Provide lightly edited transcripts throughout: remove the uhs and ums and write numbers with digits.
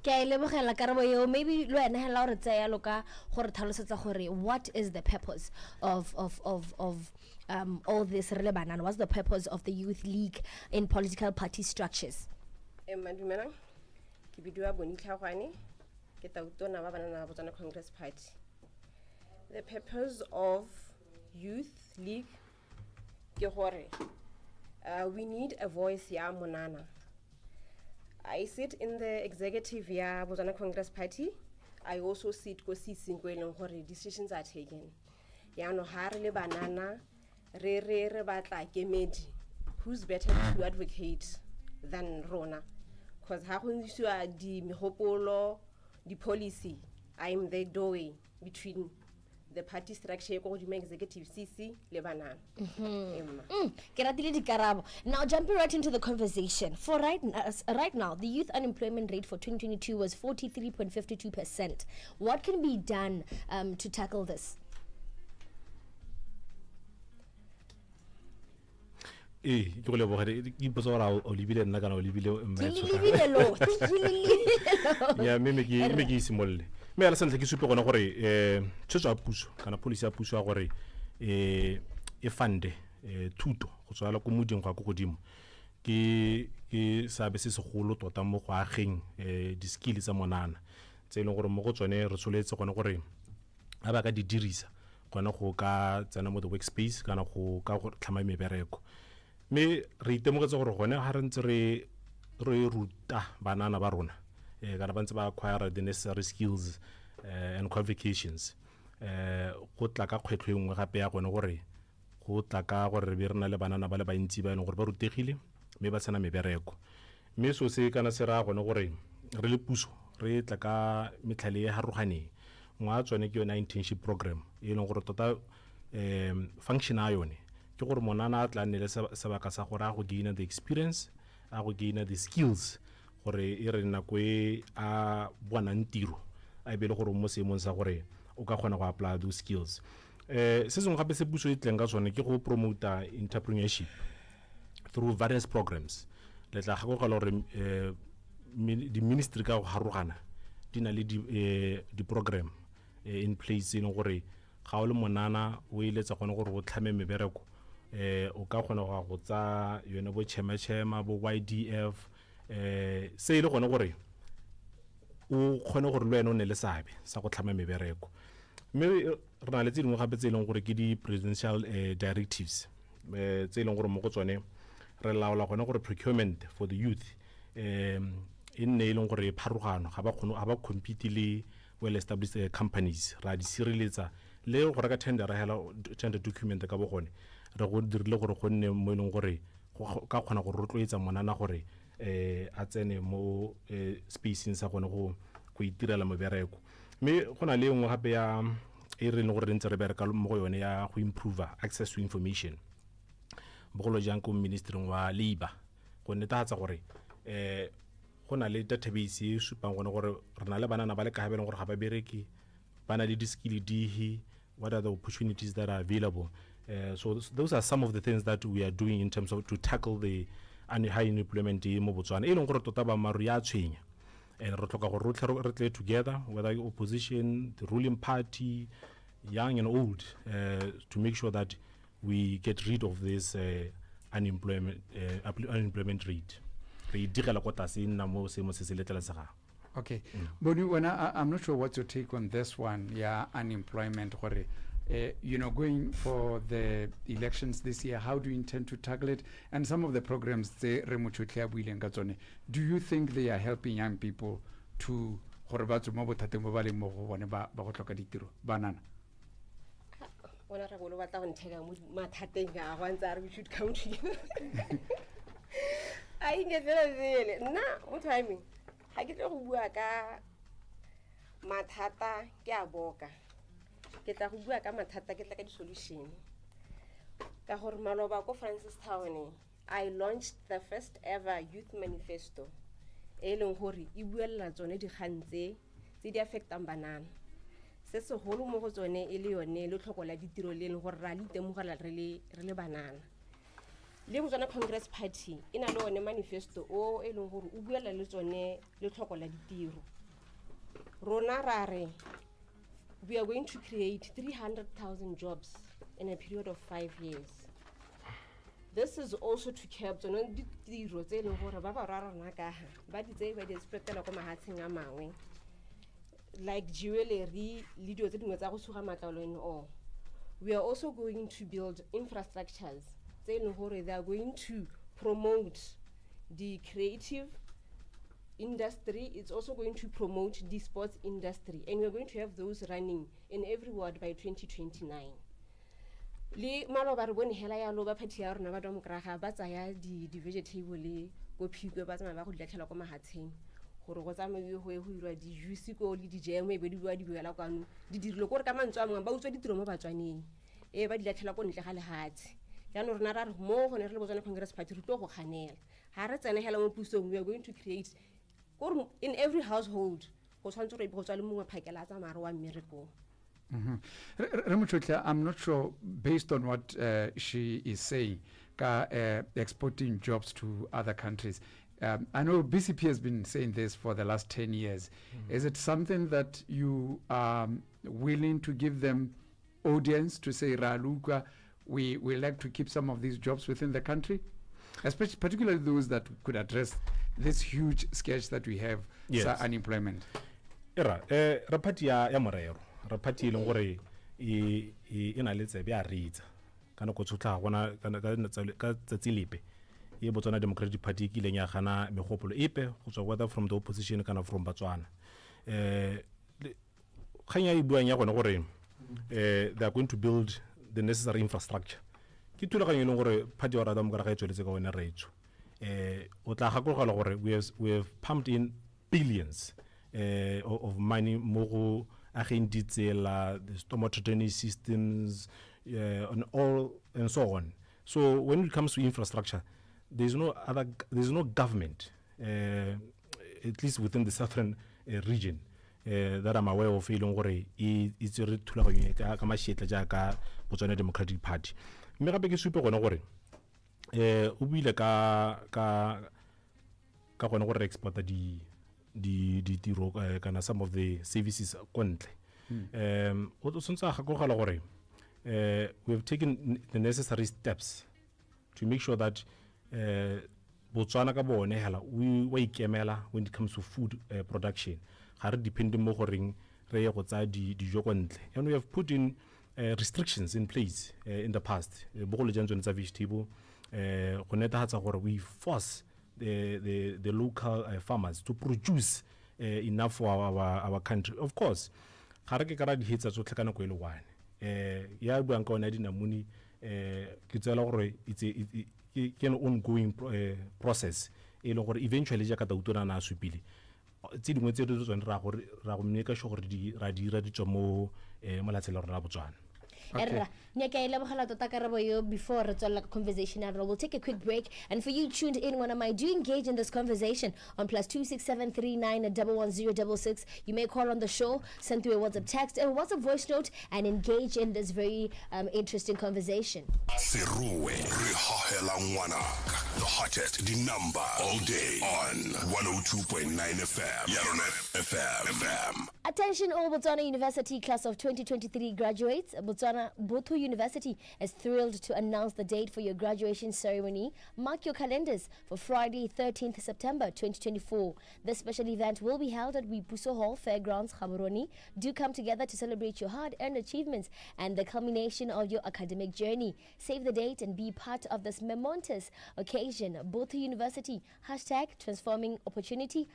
ke lebogela karabo yo maybe lo ena hela re tsaya loka gore tlhalosetsa gore what is the purpose of all this re le banana, what's the purpose of the youth league in political party structures? Madumelang ke bidua Bonitlhagwane ke tautona ba banana ba Botswana Congress Party. The purpose of youth league ke gore we need a voice ya monana. I sit in the executive ya Botswana Congress Party. I also sit ko sising ko eleng gore decisions are taken. Ya no ha re le banana re batla kemedi. Who's better to advocate than Rona? Because ha go ntshiwa di megopolo, di policy, I'm the doorway between the party structure ko godimo executive CC le banana. Ke ratile dikarabo. Now jumping right into the conversation. For right now, the youth unemployment rate for 2022 was 43.52%. What can be done to tackle this? Ke go lebogela ke ipotsa gore o lebile nna kana o lebile ya me ke isimolle me ya sentse ke supe gona gore tshotso ya puso kana policy ya puso ya gore e fande thuto go tswala ko moding go godimo ke sabe se segolo tota mo go ageng di skills tsa monana tse leng gore mo go tsone re tsoletse gone gore a ba ka di dirisa gona go ka tsena mo the workspace kana go ka go tlhama mebereko me re itemogetse gore gone ha re ntse re ruta banana ba rona kana ba ntse ba acquire the necessary skills and qualifications go tla ka kgwetlho engwe gape ya gone gore go tla ka gore re be rena le banana ba le bantsi ba gore ba rutegile me ba tsena mebereko me so se kana se ra gone gore re le puso re tla ka metlhale ya harugane ngwa tsone ke yona internship program e leng gore tota function a yone ke gore monana a tla nne le sebaka sa gore a go gain the experience, a go gain the skills gore e re nako e a bona ntiro a be le gore mo seemong sa gore o ka kgona go apply those skills. Se sengwe gape se puso e tleng ka sone ke go promote entrepreneurship through various programs. Le tla go galo re di ministry ka go harugana di na le di program in place in gore ga o le monana o iletsa gone gore go tlhame mebereko o ka kgona go tsa yone bo chema bo YDF se ile gone gore o kgone gore le wena o ne le sabe sa go tlhama mebereko mme re na le tse dingwe gape tse e leng gore ke di presidential directives tse e leng gore mo go tsone re laola gone gore procurement for the youth in ne e leng gore pharogano ga ba compete le well established companies ra di sireletsa le go reka tender document ka bo gone re go dirile gore go nne mo leng gore ka kgona go rotloetsa monana gore a tsene mo spacing sa gone go itirela mobereko me gona le engwe gape ya e re leng gore re ntse re bereka mo go yone ya go improve access to information bogolo jang ko ministering wa labor go netefatsa gore go na le database e supang gone gore re na le banana ba le ka habeleng gore ga ba bereke ba na le di-skill dihi, what are the opportunities that are available. So those are some of the things that we are doing in terms of to tackle the high unemployment mo Botswana e leng gore tota ba maru ya tshwenya and re tloka gore re tle together whether opposition, the ruling party, young and old to make sure that we get rid of this unemployment rate re digela ko tase nna mo se mo se se letleletsegang. Okay. Boni, I'm not sure what's your take on this one, yeah, unemployment. Going for the elections this year, how do you intend to tackle it? And some of the programs, do you think they are helping young people to banana? We should come to you. I get it. No, what I mean. I get to work matata ke a boka ke tla go bua ka matata ke tla ka di solution ka gore maloba ko Francis Town I launched the first ever youth manifesto e leng gore e buella tsone di gantse tse di affectang banana se se holo mo go tsone e le yone le tlhokola ditiro le leng gore ra le temogela re le banana le Botswana Congress Party ina le one manifesto o e leng gore o buela le tsone le tlhoko la ditiro. Rona ra re we are going to create 300,000 jobs in a period of 5 years. This is also to curb tsone ditiro tse e leng gore ba ba rona ka ba di tsei ba di spreadela ko mahatsheng a mangwe like jewelry le dio tse dingwe tsa go suga matlalo and all. We are also going to build infrastructures tse e leng gore they are going to promote the creative industry. It's also going to promote the sports industry, and we're going to have those running in every ward by 2029. Le maloba re bone hela ya loba party ya rona ba domokraga ba tsaya di vegetable le go phiko ba tsama ba go ditlhela ko mahatsheng gore go tsamaye go irwa di juice ko le di jam e be di bua di buela kwano di dirile gore ka mantswa mangwe ba utswa ditiro mo batswaneng e ba di ditlhela ko ntle ga lehatse ya no rena ra re mo go ne re le Botswana Congress Party re tlo go kganela ha re tsene hela mo pusong. We are going to create in every household go tshwantse re go tswa le mongwe phakela tsa mare wa mmereko. Ramotshotla, I'm not sure, based on what she is saying, exporting jobs to other countries. I know BCP has been saying this for the last 10 years. Is it something that you are willing to give them audience to say, Raluka, we like to keep some of these jobs within the country? Especially, particularly those that could address this huge scourge that we have, unemployment. Rapati ya morero. Rapati e leng gore e na le tsebe a reitsa kana go tshotla gona ka tsatsi lepe e Botswana Democratic Party ke leng ya gana megopolo epe go tswa whether from the opposition kana from Botswana khanya e buang ya gona gore they are going to build the necessary infrastructure ke thulaganyo e leng gore party wa rata mogara ga e tsweletse ka wena reitso o tla gakologa gore we have pumped in billions of money mo go ageng ditsela, the stormwater drainage systems, and all and so on. So when it comes to infrastructure, there's no government, at least within the southern region, that I'm aware of. It's a thulaganyo ka mashetla jaaka Botswana Democratic Party. Me gape ke supe gona gore o buile ka gona gore exporta di tiro kana some of the services kontle o tsontsa ga go gala gore we have taken the necessary steps to make sure that Botswana ka bone hela we ikemela when it comes to food production ga re depend mo goreng re ye go tsa dijo kontle, and we have put in restrictions in place in the past bogolo jang tsone tsa vegetable go netefatsa gore we force the local farmers to produce enough for our country. Of course, ga re ke kara di hitsa tsotlhe kana go ile one ya buang ka ona dinamuni ke tsela gore it's an ongoing process e leng gore eventually ja ka tautona na supile tse dingwe tse re tsone ra go mmeka sho gore ra dira ditso mo molatsela rona Botswana. Okay. Before the conversation, we'll take a quick break. And for you tuned in, when am I do engage in this conversation on +267 39 11066? You may call on the show, send through a WhatsApp text and WhatsApp voice note, and engage in this very interesting conversation. The hottest, the number all day on 102.9 FM, YaronaFM. Attention all Botswana University class of 2023 graduates. Botswana Botho University is thrilled to announce the date for your graduation ceremony. Mark your calendars for Friday, 13th September 2024. This special event will be held at Wipuso Hall, Fairgrounds, Gaborone. Do come together to celebrate your hard-earned achievements and the culmination of your academic journey. Save the date and be part of this momentous occasion. Botho University, #transforming opportunity,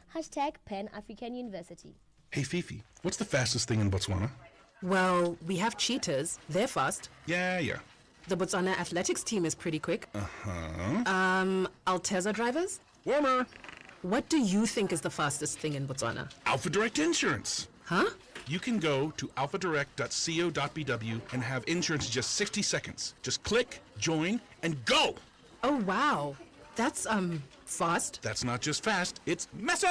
#Pan-African University. Hey Fifi, what's the fastest thing in Botswana? Well, we have cheetahs. They're fast. Yeah. The Botswana athletics team is pretty quick. Alteza drivers? Warmer. What do you think is the fastest thing in Botswana? Alpha Direct Insurance. Huh? You can go to alphadirect.co.bw and have insurance in just 60 seconds. Just click, join, and go! Oh, wow. That's, fast. That's not just fast, it's massive!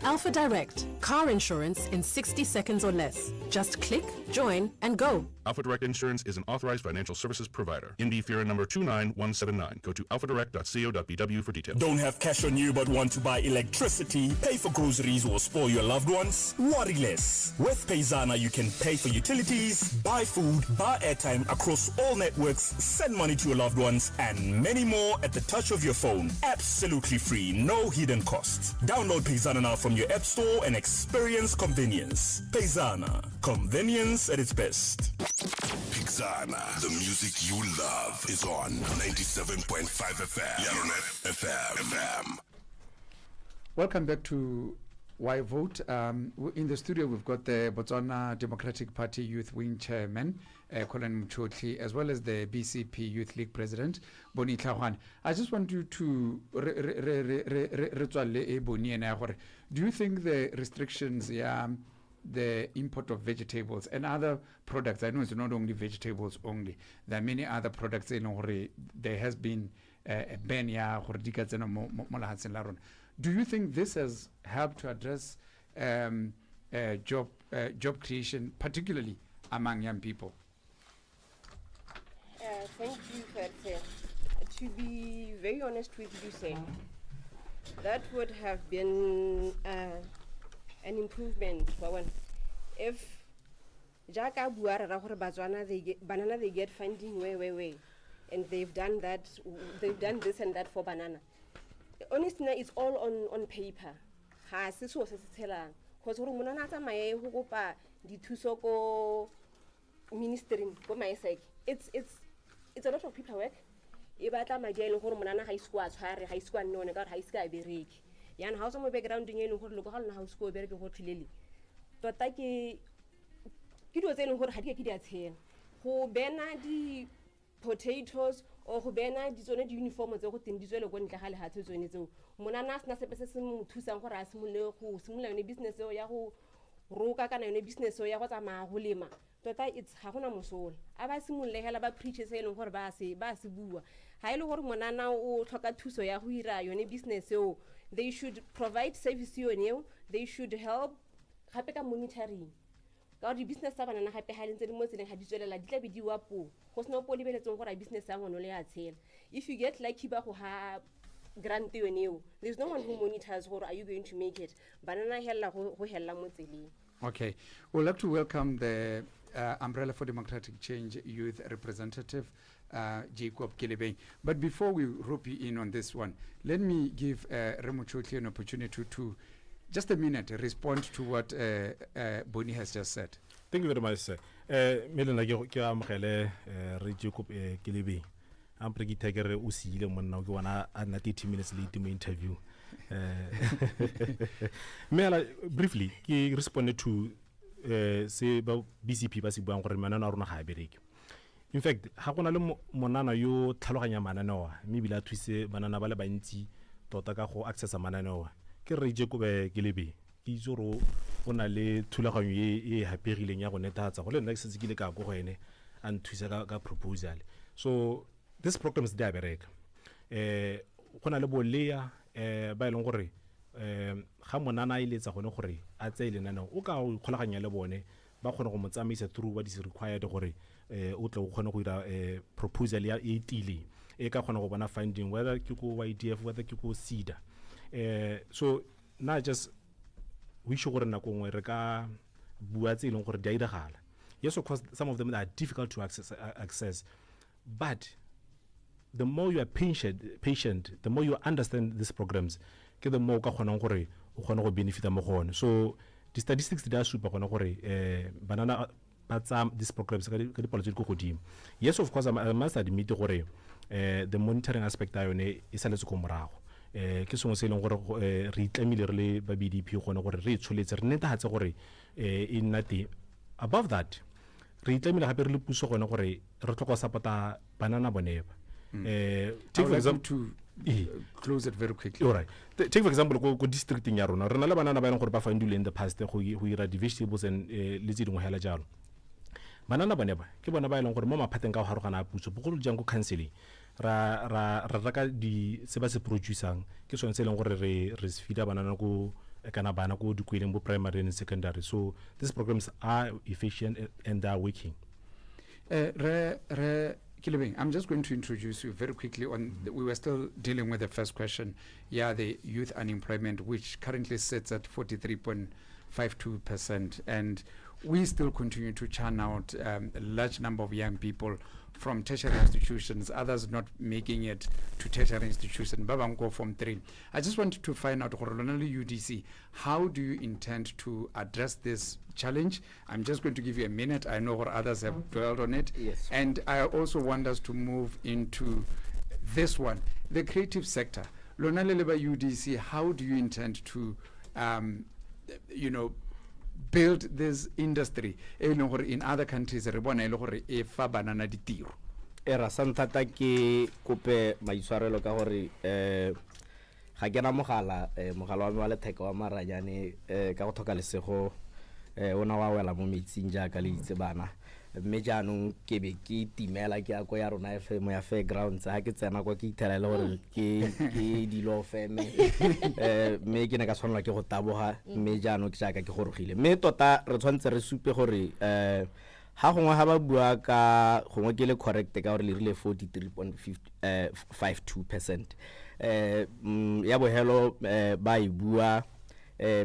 Alpha Direct, car insurance in 60 seconds or less. Just click, join, and go. Alpha Direct Insurance is an authorized financial services provider. ND FIRA number 29179. Go to alphadirect.co.bw for details. Don't have cash on you but want to buy electricity, pay for groceries, or spoil your loved ones? Worry less. With Payzana, you can pay for utilities, buy food, buy airtime across all networks, send money to your loved ones, and many more at the touch of your phone. Absolutely free, no hidden costs. Download Payzana now from your app store and experience convenience. Payzana, convenience at its best. Pixana, the music you love is on 97.5 FM. YaronaFM. Welcome back to Why Vote. In the studio, we've got the Botswana Democratic Party Youth Wing Chairman, Colin Mchotli, as well as the BCP Youth League President, Boni Tlhaohane. I just want you to do you think the restrictions, the import of vegetables and other products, I know it's not only vegetables only, there are many other products, there has been a ban, do you think this has helped to address job creation, particularly among young people? Thank you, Ferte. To be very honest with you, say, that would have been an improvement for one. If Jaka Buara Batswana, they get funding way, and they've done that, they've done this and that for banana. Honestly, it's all on paper. Ha se so se tshela go se re monana tsa mae go kopa dithuso ko ministering ko maesek. It's a lot of paperwork. E batla madi a le gore monana ga isko a tshware ga isko a nne ka gore ga iska a bereki. Yana ha o sa mo background ding e leng gore le go ga lena ha isko bereke go tlilele. Tota ke dilo tse leng gore ga di ke di a tshela. Go bena di potatoes o go bena di tsone di uniform tse go teng di tswele go ntle ga le hatse tsone tseo monana sna sepe se se mo thusang gore a simole go simula yone business eo ya go roka kana yone business eo ya go tsamaya go lema tota it's ha gona mosola a ba simole hela ba preach se eleng gore ba se bua ha ile gore monana o tlhoka thuso ya go ira yone business eo they should provide service yone they should help gape ka monitoring ka di business tsa bana gape ha lentse di mo tseleng ga di tswelela di tla be di wa po go sna po lebeletseng gore business ya ngwana le ya tshela if you get lucky ba go ha grant yone there's no one who monitors gore are you going to make it banana hella go hella mo tseleng. Okay, we'd like to welcome the Umbrella for Democratic Change Youth Representative Jacob Kelebeng. But before we rope you in on this one, let me give Remo Chotli an opportunity to just a minute respond to what Boni has just said. Thank you very much, sir. Melena ke amgele re Jacob Kelebeng. I'm pretty tiger o sile monna go wana na 30 minutes late to my interview. Mela briefly ke responded to say about BCP ba se buang gore manana rona ga bereke. In fact ha gona le monana yo tlhaloganya manana maybe la thuse banana ba le bantsi tota ka go access manana ke re Jacob Kelebeng ke izoro ona le thulaganyo e haperileng ya go netatsa go le nna se tsikile ka go go ene and thusa ka proposal. So this program is there bereka gona le boleya ba ileng gore ga monana ile tsa gone gore a tseile nana o ka go kholaganya le bone ba gone go motsamaisa through what is required gore o tle go gone go ira proposal ya 18 e ka gone go bona finding whether ke go YDF whether ke go SIDA. So not just we should go na go re ka bua tse ileng gore di a iragala. Yes, of course some of them are difficult to access but the more you are patient, the more you understand these programs, ke the more ka gona gore o gona go benefita mo gone. So the statistics they are super gona gore banana batsa these programs ka di policy go godimo. Yes, of course I must admit gore the monitoring aspect ayone e sa le go morago. Ke sengwe se leng gore re itlamile re le ba BDP gona gore re tsholetse re netefatse gore e nna teng. Above that re itlamile gape re le puso gona gore re tlhoka supporta banana boneba. Take for example to close it very quickly. All right. Take for example go district in Yarona. Rena le banana ba ileng gore ba findile in the past go ira the vegetables and le tse dingwe hela jalo. Banana boneba ke bona ba ileng gore mo maphateng ka go harogana puso bogolo jang go counseling ra ka di se ba se producing ke sone se leng gore re feeda banana go kana bana ko dikweleng bo primary and secondary. So these programs are efficient and they are working. Kilibeng, I'm just going to introduce you very quickly on, we were still dealing with the first question. Yeah, the youth unemployment, which currently sits at 43.52%. And we still continue to churn out a large number of young people from tertiary institutions, others not making it to tertiary institutions. Babango Form 3. I just wanted to find out, UDC, how do you intend to address this challenge? I'm just going to give you a minute. I know what others have dwelled on it. Yes. And I also want us to move into this one, the creative sector. Lonaleleba UDC, how do you intend to, build this industry in other countries? Era santata ke kope maitshwarelo ka gore ga ke na mogala wa me wa letheka wa maranyane ka go thoka lesego ona wa wela mo metsing jaaka le itse bana mme jaanong ke be ke timela ke ya ko YaronaFM ya fairgrounds ha ke tsena kwa ke ithela le gore ke dilo feme mme ke ne ka tshwanela ke go taboga mme jaanong ke jaaka ke gorogile mme tota re tshwantse re supe gore ha gongwe ha ba bua ka gongwe ke le correct ka gore le rile 43.52% ya bohelo ba e bua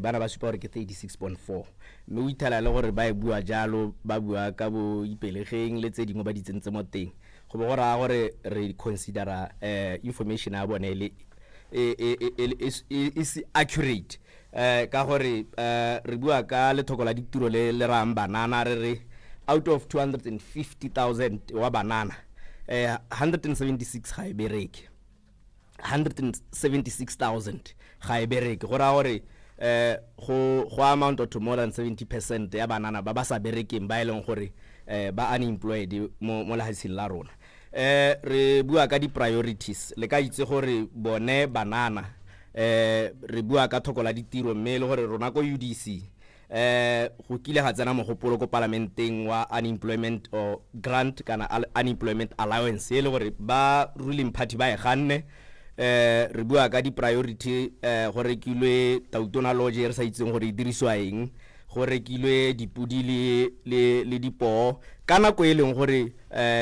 bana ba supa gore ke 36.4 mme o ithela le gore ba e bua jalo ba bua ka bo ipelegeng le tse dingwe ba ditsentse mo teng go bo gora gore re considera information ya bone le is accurate ka gore re bua ka lethoko la ditiro le rang banana re out of 250,000 wa banana 176 ga e bereke 176,000 ga e bereke go ra gore go amount to more than 70% ya banana ba ba sa berekeng ba eleng gore ba unemployed mo lehatsing la rona re bua ka di priorities le ka itse gore bone banana re bua ka thoko la ditiro mme le gore rona ko UDC go kile ga tsena mogopolo ko parlamenteng wa unemployment or grant kana unemployment allowance le gore ba ruling party ba e ganne re bua ka di priority go rekilwe tautona lodge re sa itseng gore e diriswa eng go rekilwe dipudi le dipo kana go eleng gore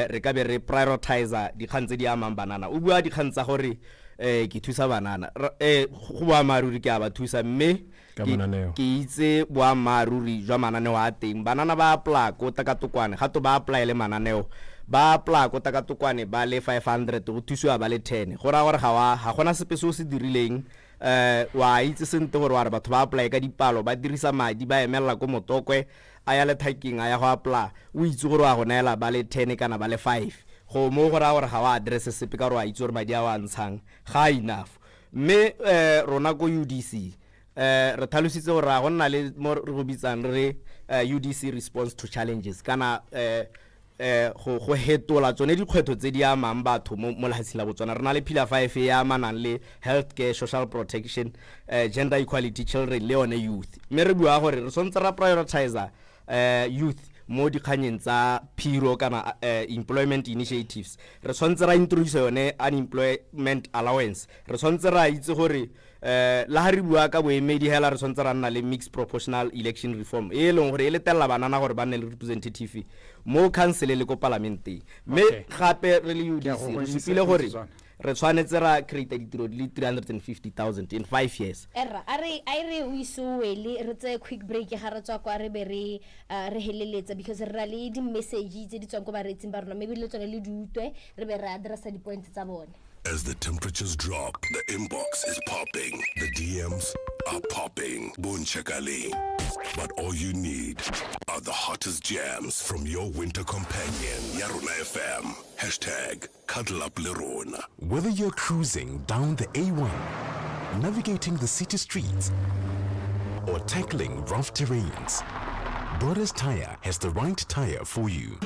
re ka be re prioritize dikgantse di amang banana o bua dikgantsa gore ke thusa banana go ba maruri ke a ba thusa mme ke itse boa maruri jwa mananeo a teng banana ba apply ko takatokwane ga to ba apply le mananeo ba apply ko takatokwane ba le 500 go thusiwa ba le 10 go ra gore ga gona sepe se o se dirileng wa itse sente gore wa re batho ba apply ka dipalo ba dirisa madi ba emela ko motokwe a ya le taking a ya go apply o itse gore wa go neela ba le 10 kana ba le 5 go mo go ra gore ga wa address sepe ka gore wa itse gore madi a wa ntshang ga enough mme rona ko UDC re thalositse gore ga gonna le mo re go bitsang re UDC response to challenges kana go hetola tsone dikgwetho tse di amang batho mo lehatsing la Botswana re na le pillar 5 ya amanang le healthcare, social protection, gender equality, children le one youth mme re bua gore re sontse ra prioritize youth mo dikganyeng tsa phiro kana employment initiatives re sontse ra introduce yone unemployment allowance re sontse ra itse gore la ha re bua ka boemedi hela re sontse ra nna le mixed proportional election reform e leng gore e letella banana gore ba nne le representative mo council le ko parlamenteng mme gape re le UDC re supile gore re tshwanetse ra create ditiro le 350,000 in 5 years era are o isowele re tse quick break ga re tswa kwa re be re heleletsa because re ra le di message tse di tswang go ba retsing ba rona maybe le tsone le diutwe re be re addressa di point tsa bone. As the temperatures drop, the inbox is popping. The DMs are popping. Bunchakali. But all you need are the hottest jams from your winter companion, YaronaFM. Hashtag Cuddle Up Lerona. Whether you're cruising down the A1, navigating the city streets, or tackling rough terrains, Brothers Tire has the right tire for you.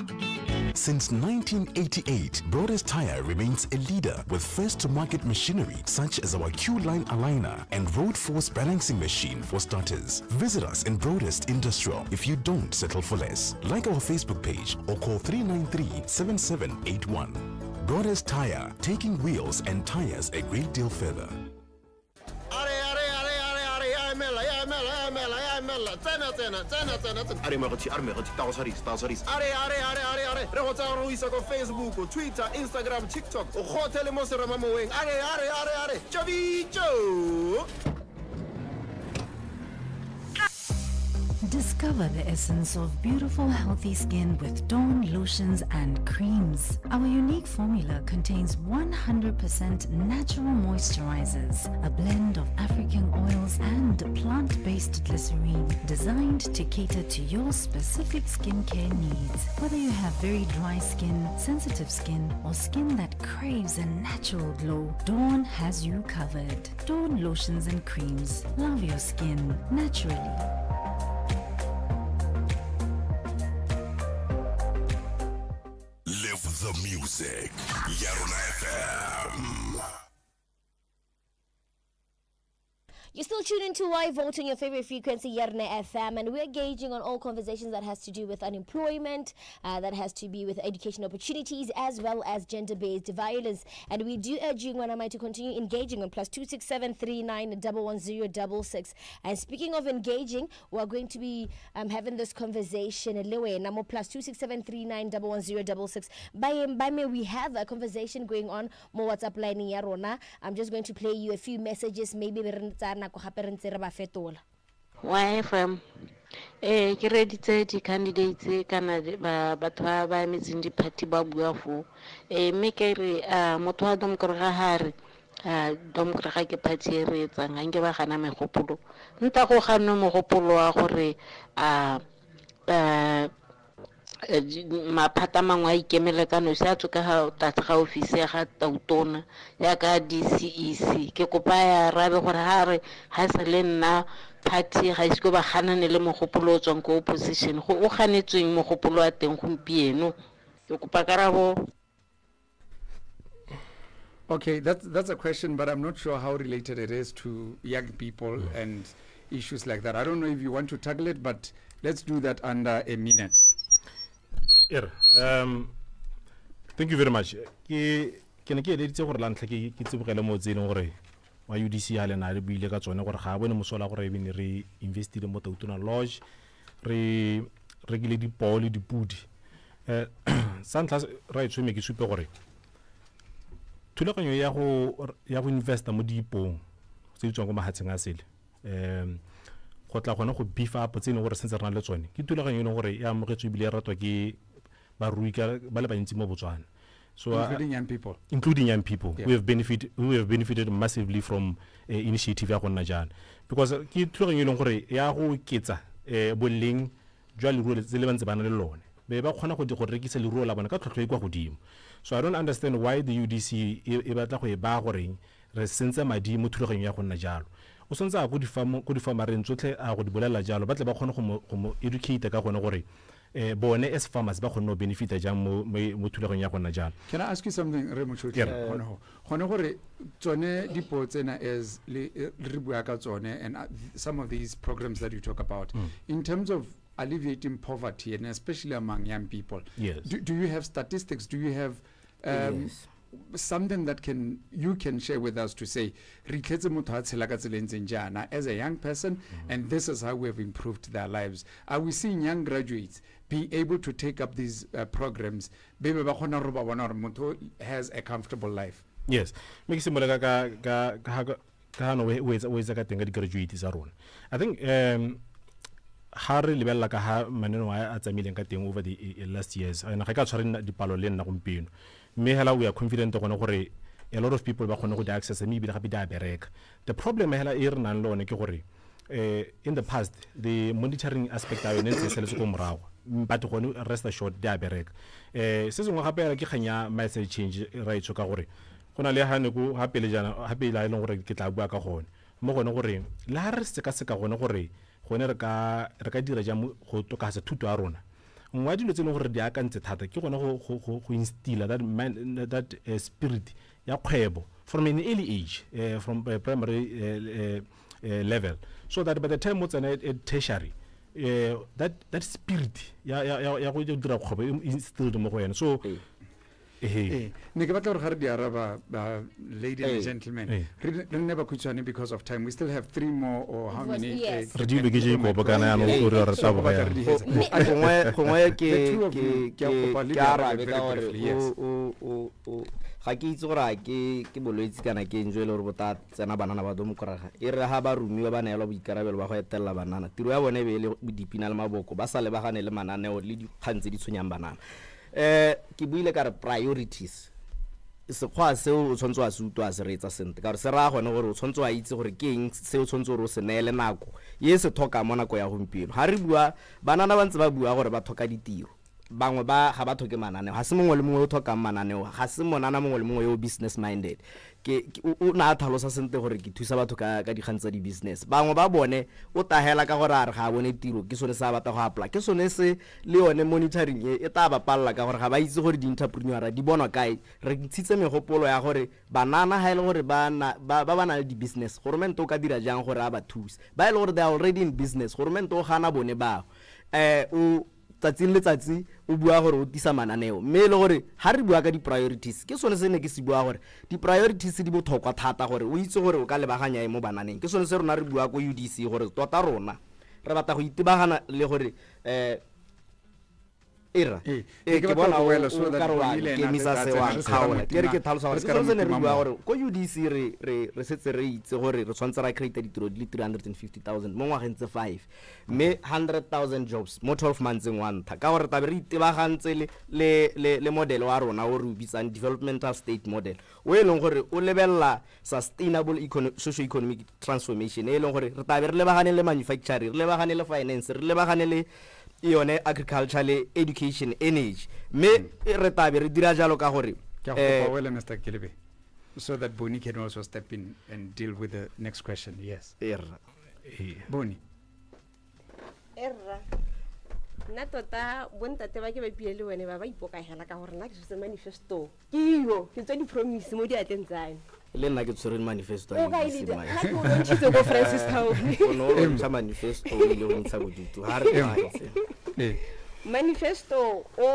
Since 1988, Brothers Tire remains a leader with first-to-market machinery such as our Q-Line aligner and road force balancing machine for starters. Visit us in Broadest Industrial if you don't settle for less. Like our Facebook page or call 393-7781. Brothers Tire, taking wheels and tires a great deal further. mamela tsena are megotši ta go tshwarisa are re go tsaya go isa ko Facebook, Twitter, Instagram, TikTok o kgothe le mo seramamoweng are tšabitšo. Discover the essence of beautiful, healthy skin with Dawn lotions and creams. Our unique formula contains 100% natural moisturizers, a blend of African oils and plant-based glycerine, designed to cater to your specific skincare needs. Whether you have very dry skin, sensitive skin, or skin that craves a natural glow, Dawn has you covered. Dawn lotions and creams. Love your skin naturally. The music. YaronaFM. You're still tuned into Y Vote on your favorite frequency, YaronaFM, and we're gauging on all conversations that has to do with unemployment, that has to be with education opportunities, as well as gender-based violence. And we do urge you, Wanamai, to continue engaging on +267 39 11066. And speaking of engaging, we're going to be having this conversation. Namo +267 39 11066. By me, we have a conversation going on. More WhatsApp line Yarona. I'm just going to play you a few messages. Maybe YFM ke reditse di candidates kana batho ba emetseng di party ba bua fo mme ke re motho wa domkorega hare domkorega ke party e re etsang ga nke ba gana megopolo nta go gana mogopolo wa gore maphata mangwe a ikemele ka nosi a tsoka ga tatse ga ofisi ya ga tautona ya ka DCEC ke kopa ya rabe gore ha se le nna party ga isko ba ganane le mogopolo o tswang ko opposition go o ganetsweng mogopolo wa teng gompieno ke kopa karabo. Okay, that's a question, but I'm not sure how related it is to young people and issues like that. I don't know if you want to tackle it, but let's do that under a minute. Thank you very much. Ke ne ke editse gore la ntlha ke tsebogele mo tsene gore wa UDC ya le na re buile ka tsone gore ga bone mosola gore ebene re investile mo Tautona Lodge re rekile dipole dipudi sa ntlha ra itsome ke supe gore thulaganyo ya go investa mo dipong tse di tswang go mahatseng a sele go tla gona go beef up tsene gore sentse rena le tsone ke thulaganyo ene gore ya amogetswe bile ratwa ke ba ruika ba le bantsi mo Botswana, so including young people. Yeah. We have benefited massively from initiative ya gonna jana because ke thulaganyo ene gore ya go ketsa boleng jwa leruo tse le bantse bana le lone be ba kgona go rekisa leruo la bona ka tlhotlhwa e kwa godimo. So I don't understand why the UDC e batla go e ba gore re sentse madi mo thulaganyo ya gonna jalo o sontse a go di farma re ntsotlhe a go di bolela jalo ba tle ba kgona go mo educate ka gone gore bone as farmers ba kgona go benefita jang mo thulaganyo ya gonna jalo. Can I ask you something Remochoti? Gone gore tsone dipo tsena as le bua ka tsone and some of these programs that you talk about in terms of alleviating poverty and especially among young people. Yes. Do you have statistics? Do you have something that you can share with us to say as a young person and this is how we have improved their lives? Are we seeing young graduates be able to take up these programs has a comfortable life? Yes, make some no graduates are on. I think Harry lebella ka ha maneno a tsamileng ka teng over the last years and ga ka tshware dipalo le nna gompieno me hela we are confident gone gore a lot of people ba kgone go access me bi gape da bereka. The problem hela e re nang lone ke gore in the past the monitoring aspect of it se se go morago but gone rest assured da bereka se sengwe gape ke kganya message change right so ka gore gona le ha ne go hape le jana hape la ile gore ke tla bua ka gone mo gone gore la re se ka gone gore gone re ka dira ja go tokatsa thuto a rona ngwa dilo tsene gore di akantse thata ke gone go instill that spirit ya kgwebo from an early age from primary level so that by the time what's an tertiary that spirit ya go dira kgwebo instilled mo go yena. So ne ke batla gore ga re di araba ladies and gentlemen re ne ba khutshwane because of time. We still have 3 more or how many re di beke je go bokana ya no o re re taba ya gongwe ke arabe ka gore ga ke itse gore ke bolwetse kana ke enjoy le gore bota tsena banana ba domokoraga e re ha ba rumiwa ba neelwa boikarabelo ba go etella banana tiro ya bone be le dipina le maboko ba sa lebagane le mananeo le dikgang tse di tshwenyang banana ke buile ka re priorities sekgwa seo o tshwanetse wa se utwa se reetsa sente ka gore se raya gone gore o tshwanetse wa itse gore ke eng se o tshwanetse gore o se neele nako ye se thoka mo nako ya gompieno ga re bua banana ba ntse ba bua gore ba thoka ditiro bangwe ba ga ba thoke mananeo ga se mongwe le mongwe o thokang mananeo ga se monana mongwe le mongwe yo business minded o na tlhalosa sente gore ke thusa batho ka dikgang tsa di business bangwe ba bone o tahela ka gore a re ga bone tiro ke sone sa batla go apply ke sone se le yone monitoring e ta ba palla ka gore ga ba itse gore di entrepreneur di bonwa kae re ntshitse megopolo ya gore banana ha ile gore ba na le di business government o ka dira jang gore a ba thuse ba ile gore they are already in business government o gana bone ba o tsatsing le tsatsi o bua gore o tisa mananeo mme le gore ha re bua ka di priorities ke sone se ne ke se bua gore di priorities di botlhokwa thata gore o itse gore o ka lebaganya mo bananeng ke sone se rona re bua go UDC gore tota rona re batla go itebagana le gore era ke bona wela so that ke misa se wa khaola ke re ke tlhalosa gore se se ne re bua gore go UDC re setse re itse gore re tshwantse ra create ditiro di 350,000 mo ngwageng tse 5 me 100,000 jobs mo 12 months in one ka gore tabe re itebagantse le model wa rona o re bitsang developmental state model o eleng gore o lebella sustainable socio-economic transformation eleng gore re tabe re lebagane le manufacturing re lebagane le finance re lebagane le yone agriculture le education energy me re tabe re dira jalo ka gore well Mr. Kilebe so that Boni can also step in and deal with the next question. Yes Boni erra nna tota bontate ba ke ba pile le wene ba ipokagela ka gore nna ke se manifesto kilo ke tse di promise mo di ateng tsane le nna ke tsere manifesto o ga ile ha ke o ntshitse go Francis Town no o ntsa manifesto le go ntsa go ditu ha re manifesto o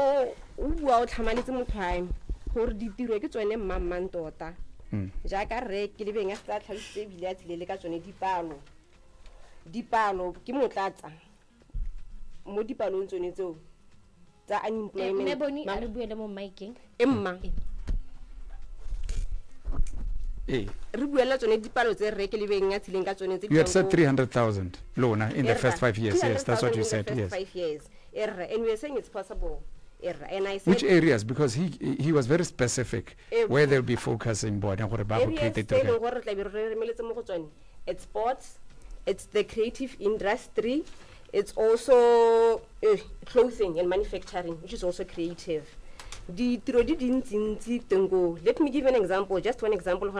bua o tlhamaletse mo time gore ditiro ke tsone mmang tota jaaka re ke le benga tsa tlhalose bile a tlile le ka tsone dipalo ke motlatsa mo dipalong tsone tseo tsa unemployment me boni a re buele mo miking emma re buela tsone dipalo tse re ke le benga tsileng ka tsone tse you had said 300,000 lona in the first 5 years. Yes, that's what you said. Yes, 5 years and we are saying it's possible. And I said, which areas, because he was very specific where they'll be focusing board and what about it's sports, it's the creative industry, it's also clothing and manufacturing, which is also creative. Let me give an example, just one example.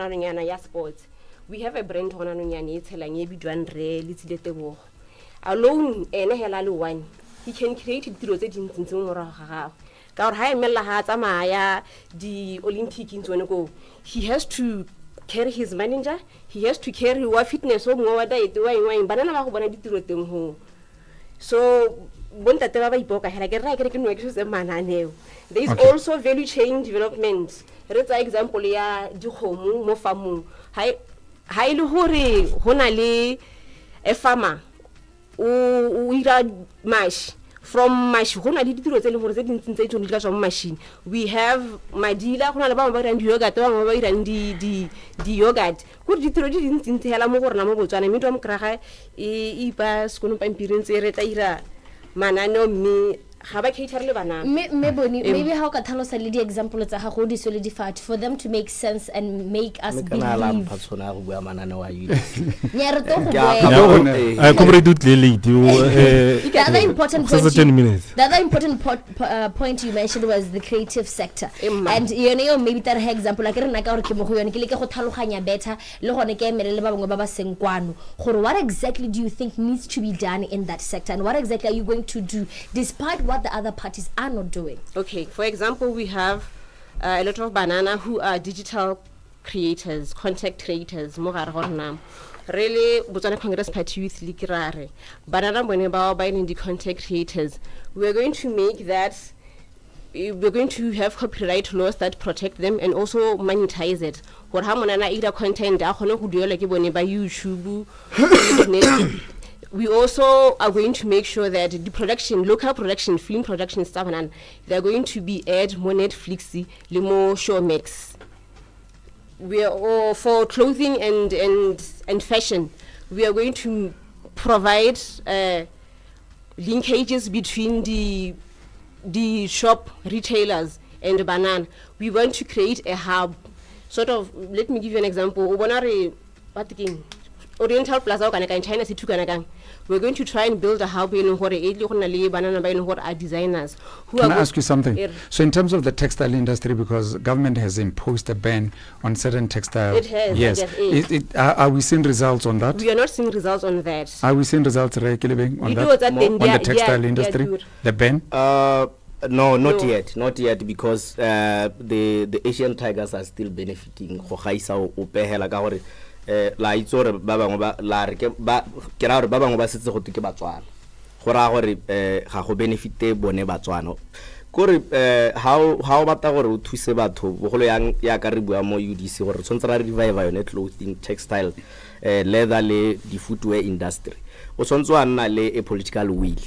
Sports, we have a brand alone one. He can create it through the Olympic in go. He has to carry his manager, he has to carry what fitness home over diet wine, banana ho. So there is also value chain development. Let's example ya di homu mo famu. Hai le hore hona le a farmer we mash from mash hona le ditiro tse le gore tse dintsi tse tsone di ka tswa mo machine. We have madila hona le ba ba rang yogurt ba ba rang di yogurt go ditiro di dintsi hela mo gore na mo Botswana mme twa mo kraga e ba skono pampireng tse re tla ira manano mme maybe how ka tlhalosa le di example tsa gago di solidify for them to make sense and make us believe the other important point you mentioned was the creative sector and maybe that example like re na ka gore ke mo go yone ke le ke go tlhaloganya better le gone ke emele le ba bangwe ba ba seng kwano gore what exactly do you think needs to be done in that sector and what exactly are you going to do despite what the other parties are not doing? Okay, for example, we have a lot of banana who are digital creators, content creators. Really, Botswana Congress Party Youth League banana when about buying the content creators. We are going to make that we're going to have copyright laws that protect them and also monetize it. For how monana either content a kgone go duela ke bone ba YouTube. We also are going to make sure that the production, local production, film production stuff, and they're going to be aired more Netflix, more Showmax. We are all for clothing and fashion. We are going to provide linkages between the shop retailers and banana. We want to create a hub. Sort of, let me give you an example. Oriental Plaza in China City. We're going to try and build a hub in what are designers. Can I ask you something? So in terms of the textile industry, because government has imposed a ban on certain textile. It has. Yes. Are we seeing results on that? We are not seeing results on that. Are we seeing results on that? On the textile industry? The ban? No, not yet. Not yet, because the Asian tigers are still benefiting. La itsore ba bangwe ba la re ke ba ra re ba bangwe ba setse go ke Batswana go ra gore ga go benefite bone Batswana gore how bata gore o thuse batho bogolo yang ya ka re bua mo UDC gore tsontse ra revive yone clothing, textile, leather le di footwear industry o tsontse wa nna le a political will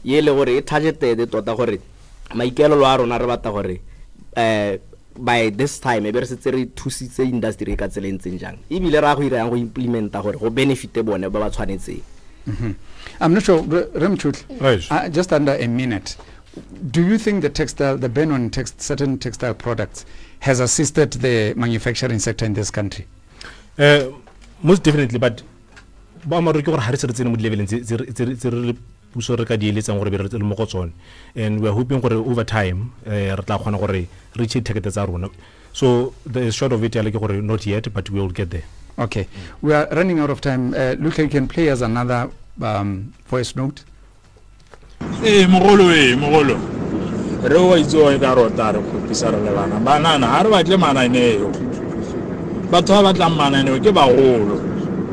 ye le gore e targeted tota gore maikelo a rona re bata gore by this time ebe re setse re thusitse industry ka tselentseng jang ibile ra go ira yang go implementa gore go benefite bone ba ba tshwanetseng. I'm not sure, Remchut, just under a minute. Do you think the ban on certain textile products has assisted the manufacturing sector in this country? Most definitely, but ba ma re ke gore ha re se re tsene mo leveleng tse puso re ka di eletsang gore be re tsele mo go tsone, and we are hoping gore over time re tla kgona gore reach target tsa rona. So the short of it like gore not yet, but we will get there. Okay. We are running out of time. Look, you can play us another voice note. Mogolo re wa itso e ka rota re go pisara le bana banana ha re batle mananeo batho ba batla mananeo ke bagolo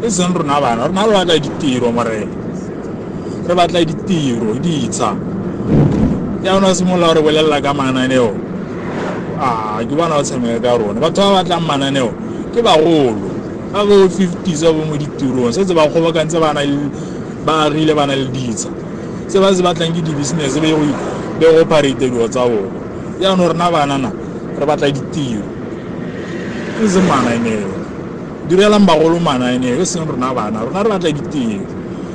e seng rona bana rona re batla ditiro more re batla ditiro ditsa ya ona simola re bolela ka mananeo ke bona o tshemega ka rona batho ba batla mananeo ke bagolo ba go 50 sa bo mo ditirong se ba go ba kantse bana ba rile bana le ditsa se ba se batlang ke di business be go operate go tsa bona ya no rena bana na re batla ditiro e se mananeo direla mbagolo mananeo e seng rena bana re batla ditiro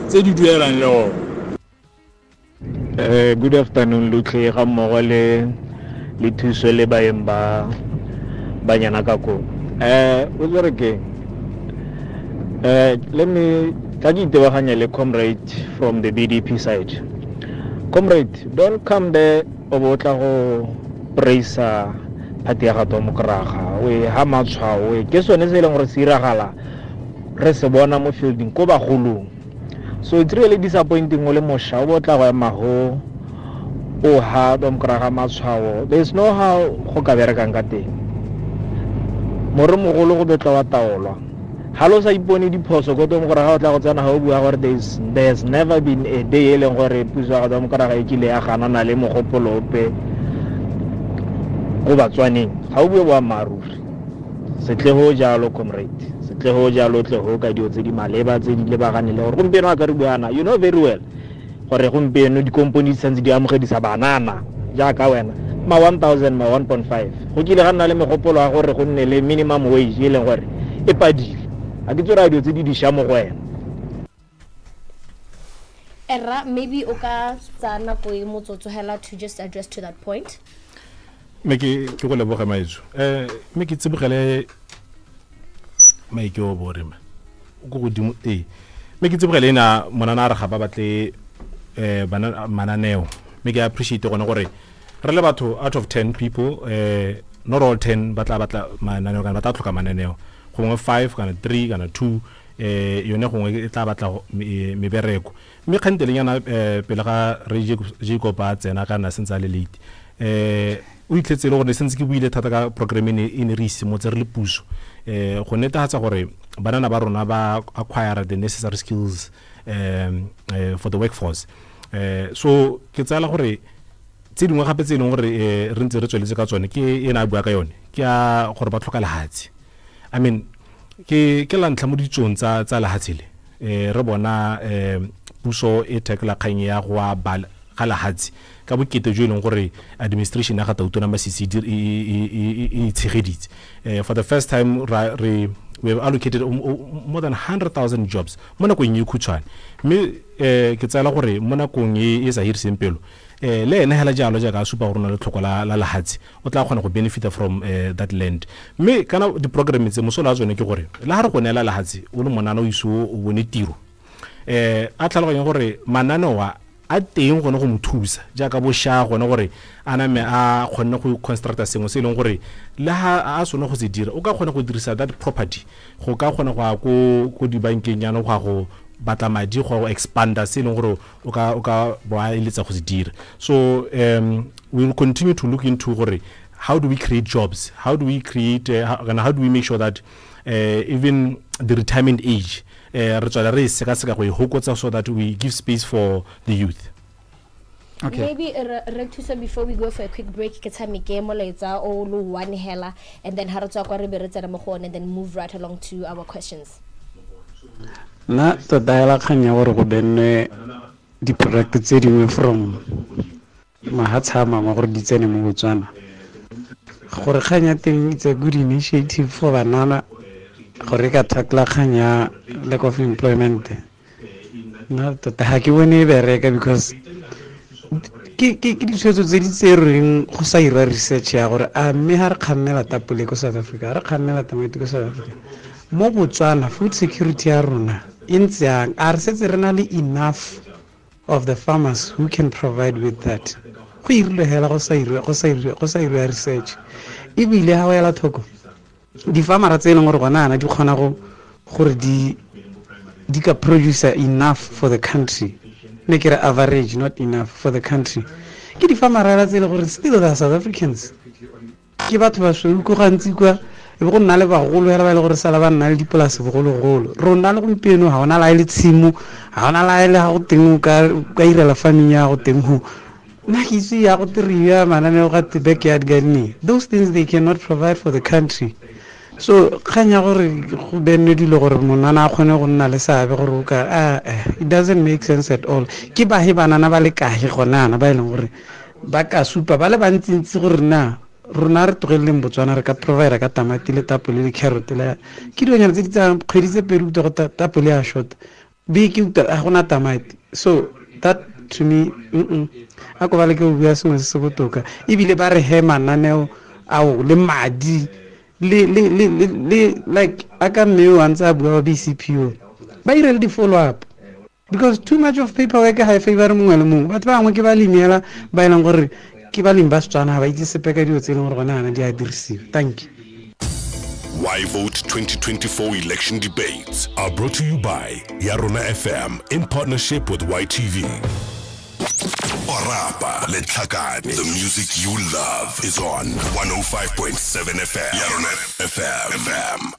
tse di duelang le go. Good afternoon, Lutlhe ga mmogo le thuso le baeng ba banyana ka ko o tsere ke let me tagitebaganya le comrade from the BDP side. Comrade, don't come there o botla go praise party ya gato mo kraga we ha matshwao we ke sone se leng gore se iragala re se bona mo fielding ko bagolong. So it's really disappointing ole mosha o botla go ema go o ha dom kraga matshwao. There's no how go ka berekang ka teng more mogolo go betla wa taolwa halo sa ipone diphoso go dom kraga o tla go tsena ha o bua gore there's never been a day e leng gore puso ga dom kraga e kile ya gana na le mogopolo ope go Batswaneng ha o bua wa maruri setle ho jalo comrade setle ho jalo tle ho ka dio tse di maleba tse di lebagane le gore gompieno a ka re buana you know very well gore gompieno di company tse di amogedisa banana jaaka wena ma 1000 ma 1.5 go kile ga nna le megopolo a gore go nne le minimum wage e leng gore e padile a ke tsora dio tse di sha mo go wena. Era maybe o ka tsana go e motsotso hela to just address to that point. Me ke go leboga maitso me ke tsebogele maike o borema go godimo me ke tsebogele ina monana re ga ba batle bana mananeo me ke appreciate gona gore re le batho out of 10 people not all 10 batla mananeo kana batla tlhoka mananeo gongwe 5 kana 3 kana 2 yone gongwe e tla batla mebereko me kgantele yana pele ga re je go ba tsena kana sentse le late o itletse le gore sentse ke buile thata ka program in re simotse re le puso go netefatsa gore banana ba rona ba acquire the necessary skills for the workforce. So ke tsala gore tse dingwe gape tse e leng gore re ntse re tsweletse ka tsone ke ena a bua ka yone ke a gore ba tlhoka lehatsi. I mean ke la ntlha mo ditsong tsa lehatsi le re bona puso e tackle kgang ya go ba ga lehatsi ka bokete jo e leng gore administration ya ga Tautona Masisi e tshegeditse. For the first time we have allocated more than 100,000 jobs mo nakong e khutshwane, mme ke tsela gore mo nakong e sa hiriseng pelo le ene hela jalo ja ka supa gore na le tlhoko la lehatsi o tla kgona go benefit from that land. Mme kana di program tse mosola tsone ke gore le ha re go nela lehatsi o le monana o iso o bone tiro a tlhaloganya gore mananeo a teng gone go mothusa jaaka bo sha gone gore aname a kgone go constructa sengwe se leng gore le ha a sone go se dira o ka kgona go dirisa that property go ka kgona go di bankeng yana go batla madi go expanda se leng gore o ka ba iletsa go se dira. So we will continue to look into gore how do we create jobs, how do we create how do we make sure that even the retirement age re tswala re seka go hokotsa so that we give space for the youth. Okay. Maybe Rectusa, before we go for a quick break, get some game later or one hella, and then Haroto and then move right along to our questions. Na to dialogue hanya wore go benne di product tse dingwe from mahatshama ma gore di tsene mo Botswana gore khanya teng it's a good initiative for banana gore ka tackle khanya lack of employment. Na to ha ke bone bereka because ke ditshwetso tse di tsereng go sa ira research ya gore a mme ha re kgannela tapole ko South Africa re kgannela tamati ko South Africa mo Botswana food security ya rona intsang are setse re na le enough of the farmers who can provide with that. Go irile hela go sa ira research ebile ha wa ya la thoko di farmers tse leng gore gona na di khona go gore di ka produce enough for the country. Make it average, not enough for the country. Ke di farmers tse le gore still the South Africans ke batho ba so go gantsi kwa e go nna le bagolo ya ba le gore sala ba nna le dipolase bogolo rona le gompieno ha ona la ile tshimo ha ona la ile ha go teng ka irela farming ya go teng ho na ke se ya go triya manane go ga backyard gardening. Those things they cannot provide for the country. So khanya gore go benne dilo gore monana a khone go nna le sabe gore ka it doesn't make sense at all. Ke ba he banana ba le kae gona na ba ile gore ba ka supa ba le bantsintsi gore na rona re tlogeleng Botswana re ka provide ka tamati le tapole le carrot le ke dionyana tse di tsa kgweditse peru go tapole ya short be ke a gona tamati. So that to me a go ba le ke bua sengwe se botoka ebile ba re he mananeo ao le madi le like aka mmeo antsa bua ba BCPO ba irele di follow up because too much of paperwork ha favor mongwe le mongwe batho ba ngwe ke ba limela ba ena gore ke ba limba Setswana ba itse sepeka dio tse leng gore gona na di a dirisiwa. Thank you. Why Vote 2024 election debates are brought to you by YaronaFM in partnership with YTV. Orapa Letlhakane. The music you love is on 105.7 FM. YaronaFM.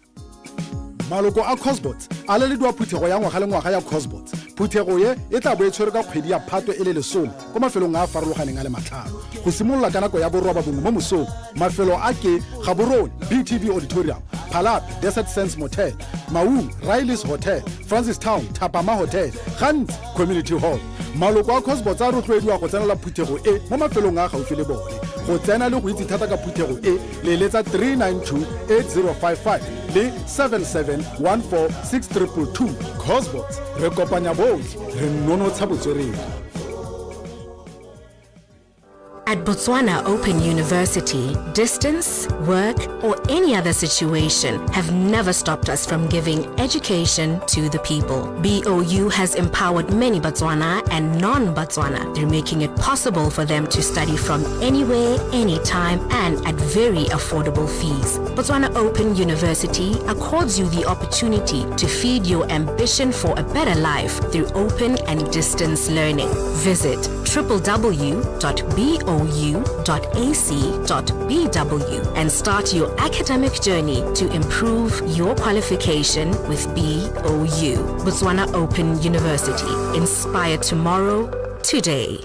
Maloko a Cosbots a le dwa phuthego ya ngwaga le ngwaga ya Cosbots. Phuthego ye e tla bo e tshwere ka kgwedi ya Phatwe e le lesome go mafelong a farologaneng a le matlhano go simolola ka nako ya borwa bongwe mo mosong. Mafelo a ke Gaborone BTV Auditorium, Phalaphe Desert Sands Motel, Maung Riley's Hotel, Francistown Thapama Hotel, Gantz Community Hall. Maloko a Cosbots a rotloediwa go tsenela phuthego e mo mafelong a gaufi le bone. Go tsena le go itse thata ka phuthego e le letsa 3928055 le 77146222. Cosbots re kopanya botlhe re nonotsha botswerere. At Botswana Open University, distance, work, or any other situation have never stopped us from giving education to the people. BOU has empowered many Botswana and non-Botswana through making it possible for them to study from anywhere, anytime, and at very affordable fees. Botswana Open University accords you the opportunity to feed your ambition for a better life through open and distance learning. Visit www.bou.ac.bw and start your academic journey to improve your qualification with BOU. Botswana Open University. Inspire tomorrow, today.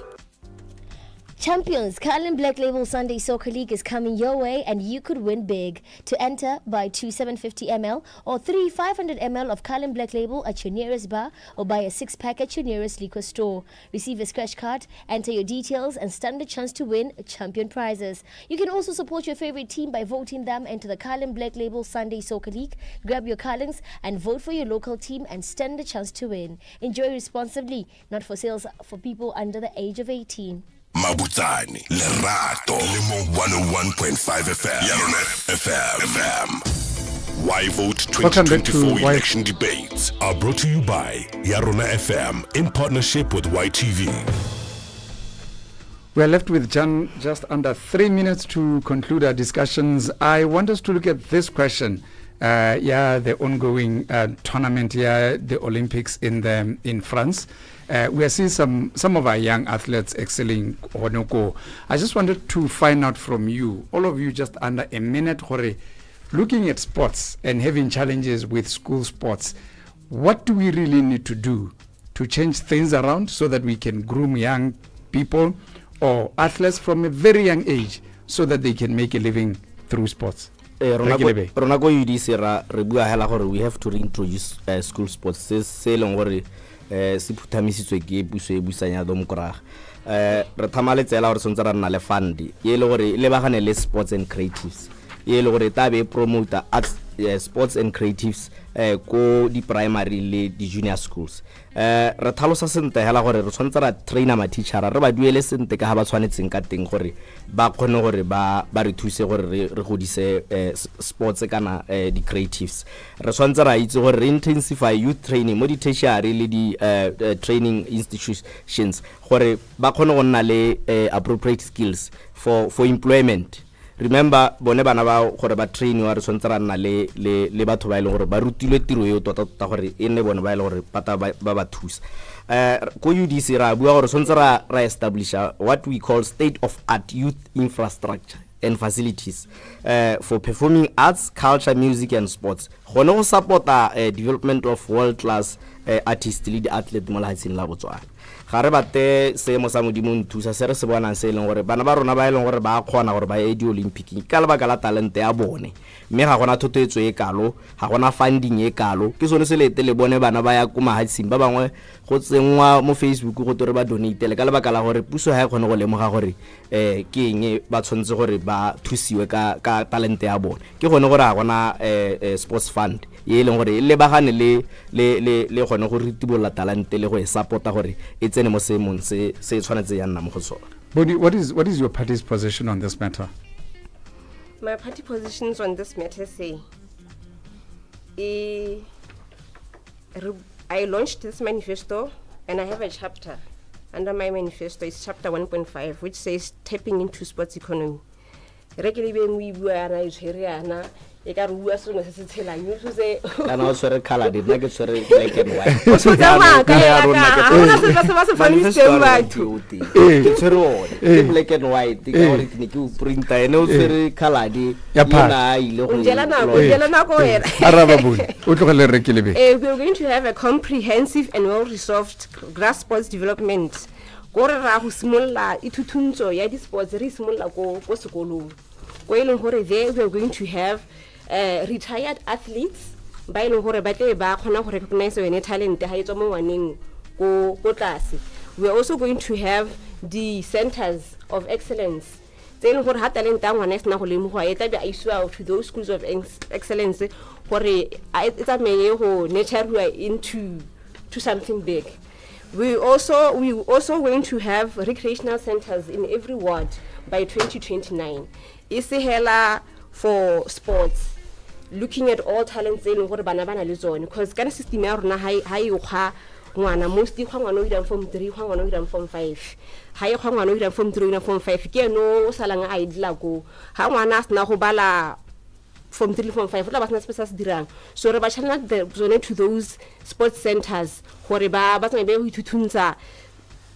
Champions, Carlin Black Label Sunday Soccer League is coming your way and you could win big. To enter, buy 2 750 ml or 3 500 ml of Carlin Black Label at your nearest bar or buy a 6-pack at your nearest liquor store. Receive a scratch card, enter your details and stand a chance to win champion prizes. You can also support your favorite team by voting them into the Carlin Black Label Sunday Soccer League. Grab your Carlins and vote for your local team and stand a chance to win. Enjoy responsibly, not for sales for people under the age of 18. Mabutsani, Lerato, Limo 101.5 FM, YaronaFM. Why Vote 2024 election debates are brought to you by YaronaFM in partnership with YTV. We are left with just under 3 minutes to conclude our discussions. I want us to look at this question. The ongoing tournament, the Olympics in France. We are seeing some of our young athletes excelling. I just wanted to find out from you, all of you, just under a minute, looking at sports and having challenges with school sports, what do we really need to do to change things around so that we can groom young people or athletes from a very young age so that they can make a living through sports? We have to reintroduce school sports. Se puthamisitswe ke puso e busanya domokraga re thamaletsa gore sontse ra nna le fund ye le gore le bagane le sports and creatives ye le gore tabe promote arts sports and creatives ko di primary le di junior schools re thalosa sente hela gore re tshwantse ra trainer ma teacher re ba duele sente ka ha ba tshwanetseng ka teng gore ba khone gore ba re thuse gore re godise sports kana di creatives re tshwantse ra itse gore re intensify youth training mo di tertiary le di training institutions gore ba khone go nna le appropriate skills for employment. Remember bone bana ba gore ba train wa re tshwantse ra nna le batho ba ile gore ba rutilwe tiro yo tota gore e ne bone ba ile gore pata ba thusa ko UDC ra bua gore tshwantse ra establish what we call state of art youth infrastructure and facilities for performing arts, culture, music and sports gone go supporta development of world class artists le di athlete mo lahatseng la Botswana. Ga re bate se mo sa modimo nthusa se re se bona se leng gore bana ba rona ba ileng gore ba khona gore ba ye di Olympic ka le baka la talent ya bone mme ga gona thothoetso e kalo ga gona funding e kalo ke sone se lete le bone bana ba ya ko mahatsing ba bangwe go tsengwa mo Facebook go tore ba donate le ka le baka la gore puso ha e khone go lemoga gore ke eng ba tshwantse gore ba thusiwe ka talent ya bone ke gone gore ga gona sports fund ye leng gore le bagane le gone go ritibolla talent le go e supporta gore e tsene mo seemong se tshwanetse ya nna mo go sona. Bodi, what is your party's position on this matter? My party positions on this matter say I launched this manifesto and I have a chapter under my manifesto. It's chapter 1.5 which says tapping into sports economy. Regularly when we were e ka rua sone se tshelang yo se kana o swere color di nna ke swere black and white o tshotsa maka ya rona ona se ba se fanitseng batho ke swere o black and white ka gore ke ke printer ene o swere color di na ile go njela na go era araba bone o tlogele re ke lebe we are going to have a comprehensive and well resolved grass sports development gore ra go simolla ithutuntsho ya di sports re simolla ko sekolong go ile gore there we are going to have retired athletes ba ile gore ba tle ba khona go recognize wena talent ha etswa mo waneng go tlase. We are also going to have the centers of excellence tsene gore ha talent a ngwana sna go lemoga e tla be a iswa to those schools of excellence gore it's a meye go nurture into something big. We also going to have recreational centers in every ward by 2029. Isihela for sports, looking at all talents in gore bana bana le zone because kana system ya rona ha e kgwa ngwana mostly kgwa ngwana o ira form 3 kgwa ngwana o ira form 5 ha e kgwa ngwana o ira form 3 na form 5 ke no o salanga a idla go ha ngwana a sna go bala form 3 form 5 o tla ba sna se se dirang so re ba channel the zone to those sports centers gore ba tsamaye be go ithutuntsha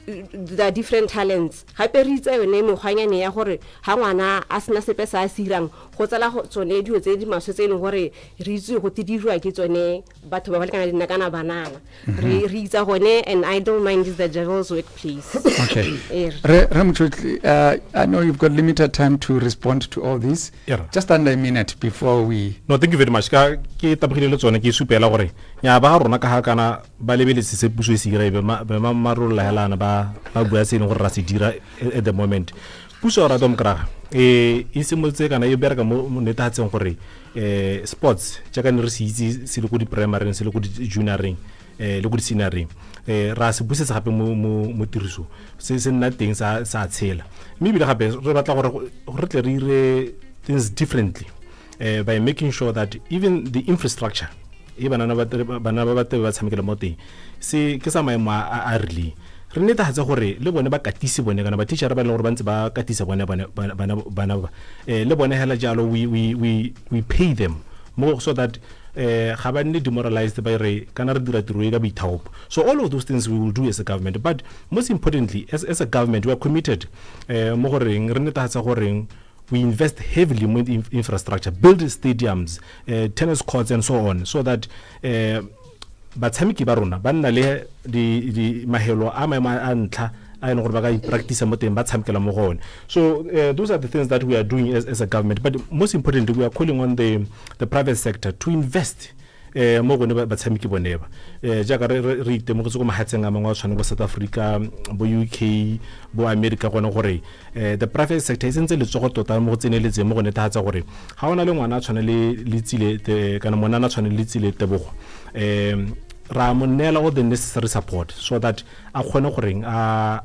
the different talents gape re itse yone mekgwanyane ya gore ga ngwana a sena sepe sa a sirang go tsala tsone dio tse di maswe tse e leng gore re itse go dirwa ke tsone batho ba ba lekana dinakana banana re itse gone an idle mind is the devil's work, please. Okay. I know you've got limited time to respond to all this. Yeah. Just under a minute before we... No, thank you very much. Ke tabogile le tsone ke supela gore nya ba rona ka ha kana ba lebeletse se puso e sire be ma marolla helana ba bua se gore ra se dira at the moment. Puso ra domkra e simoltse kana e bereka mo netatseng gore sports jaaka ne re se itse se le go di primary se le go di junioring le go di senioring ra se busetsa gape mo tiriso se nna teng sa tshela mme bile gape re batla gore re tle re ire things differently by making sure that even the infrastructure e bana ba tshamekela mo teng se ke sa maemo a rile re netefatsa gore le bone ba katise bone kana ba teacher ba le gore ba ntse ba katisa bone bana le bone hela jalo we pay them more so that ga ba nne demoralized by re kana re dira tiro e ka boithaopo. So all of those things we will do as a government, but most importantly as a government we are committed mo goreng re netefatsa gore we invest heavily in infrastructure, build stadiums, tennis courts and so on, so that batshameki ba rona ba nna le di mahelo a maema a ntlha a ene gore ba ka practice mo teng ba tshamekela mo gone. So those are the things that we are doing as a government, but most importantly we are calling on the private sector to invest mo gone batshameki boneba jaaka re itemogetse go mahatseng a mangwe a tshwane go South Africa, bo UK, bo America gone gore the private sector isentse le tsogo tota mo go tseneletse mo gone tatsa gore ga ona le ngwana a tshwane le tsile kana monana a tshwane le tsile tebogo ra monela all the necessary support so that a khone gore a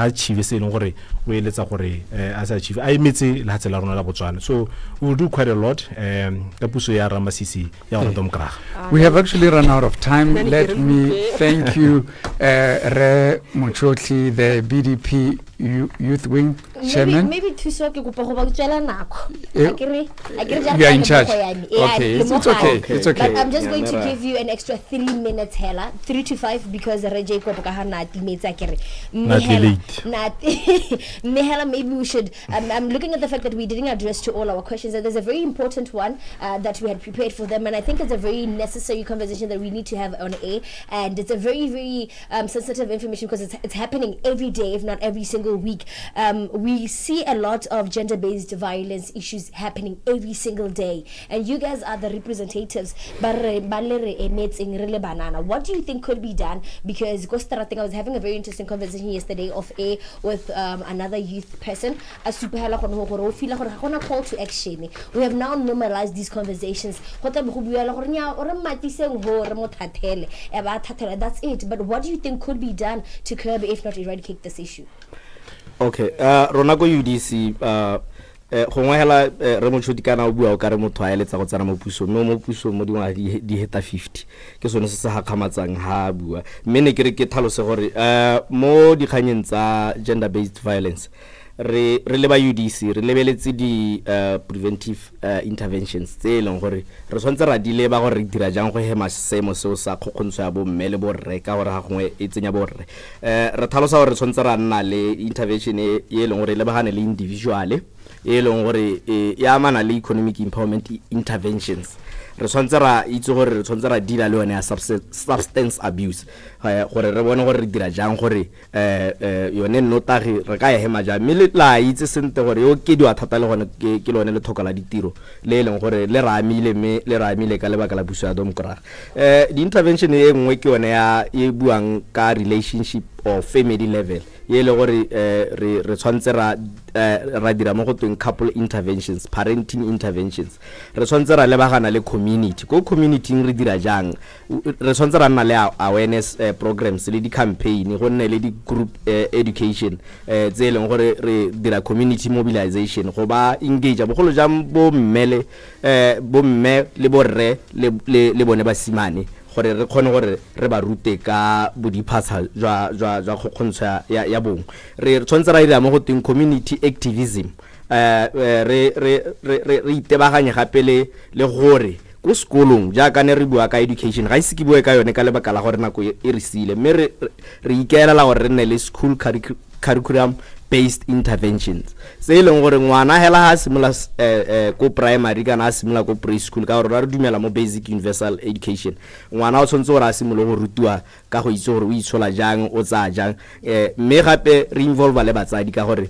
achieve se leng gore o eletsa gore a sa achieve a imetse la tsela rona la Botswana. So we will do quite a lot ka puso ya Ramasisi ya go domkra. We have actually run out of time. Let me thank you Re Mochotli, the BDP Youth Wing Chairman. Maybe too so ke kopa go ba tsela nako. You are in charge. Okay, it's okay. It's okay. But I'm just going to give you an extra 3 minutes hela, 3 to 5 because Re Jacob ka ha na timetsa kere. Mehela, maybe we should I'm looking at the fact that we didn't address to all our questions, and there's a very important one that we had prepared for them, and I think it's a very necessary conversation that we need to have on air, and it's a very, very sensitive information because it's happening every day, if not every single week. We see a lot of gender-based violence issues happening every single day, and you guys are the representatives. What do you think could be done? Because I was having a very interesting conversation yesterday off air with another youth person. Call to action. We have now normalized these conversations. That's it. But what do you think could be done to curb, if not eradicate, this issue? Okay, Ronago UDC gongwe hela re motshuti kana o bua o ka re motho a eletsa go tsana mo puso mo dingwa di heta 50 ke sone se se hakamatsang ha bua mme ne ke re ke thalose gore mo dikganyeng tsa gender based violence re le ba UDC re lebeletse di preventive interventions tse leng gore re tshwantse ra di leba gore re dira jang go hema semo seo sa khokgontsho ya bo mme le bo rre ka gore ga gongwe e tsenya bo rre re thalosa gore re tshwantse ra nna le intervention e leng gore le bagane le individual e leng gore e amana le economic empowerment interventions. Re tshwantse ra itse gore re tshwantse ra dila le yone ya substance abuse gore re bone gore re dira jang gore yone notagi re ka hema ja mme la itse sente gore yo ke diwa thata le gone ke lone le thoka la ditiro le leng gore le ramile ka lebaka la buso ya domkra di intervention e nngwe ke yone ya e buang ka relationship or family level ye le gore re tshwantse ra dira mo go tweng couple interventions, parenting interventions. Re tshwantse ra lebagana le community go community re dira jang re tshwantse ra nna le awareness programs le di campaign go nne le di group education tse leng gore re dira community mobilization go ba engage bogolo jang bo mme le borre le bone basimane gore re khone gore re ba rute ka bodiphatsa jwa go khontsha ya bong re tshwantse ra ira mo go teng community activism re itebaganye gape le gore ko sekolong jaaka ne re bua ka education ga ise ke bue ka yone ka lebaka la gore nako e re sile mme re ikaela gore re nne le school curriculum based interventions se e leng gore ngwana hela ha simula ko primary kana a simula ko preschool ka gore re dumela mo basic universal education ngwana o tshwanetse gore a simole go rutiwa ka go itse gore o itshola jang o tsa jang mme gape re involve le batsadi ka gore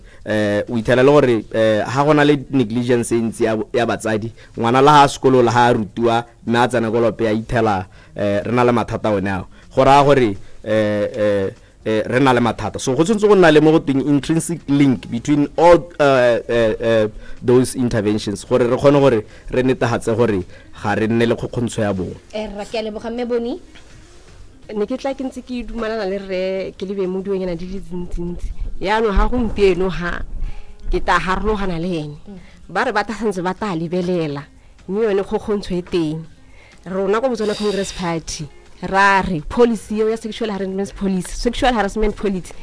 o ithela le gore ha gona le negligence ntsi ya batsadi ngwana la ha sekolo la ha rutiwa mme a tsena go lope ya ithela re na le mathata one ao go ra gore re na le mathata so go tshwanetse go nna le mo go teng intrinsic link between all those interventions gore re kgone gore re netefatse gore ga re nne le kgokgontsho ya bong ra ke le boga meboni ne ke tla ke ntse ke dumalana le re ke lebe mo diwenyana di le dintsi ya no ha go mpieno ha ke ta harologana le ene ba re ba ta santse ba ta lebelela mme yone kgokgontsho e teng rona go botsona Congress Party rare policy ya sexual harassment policy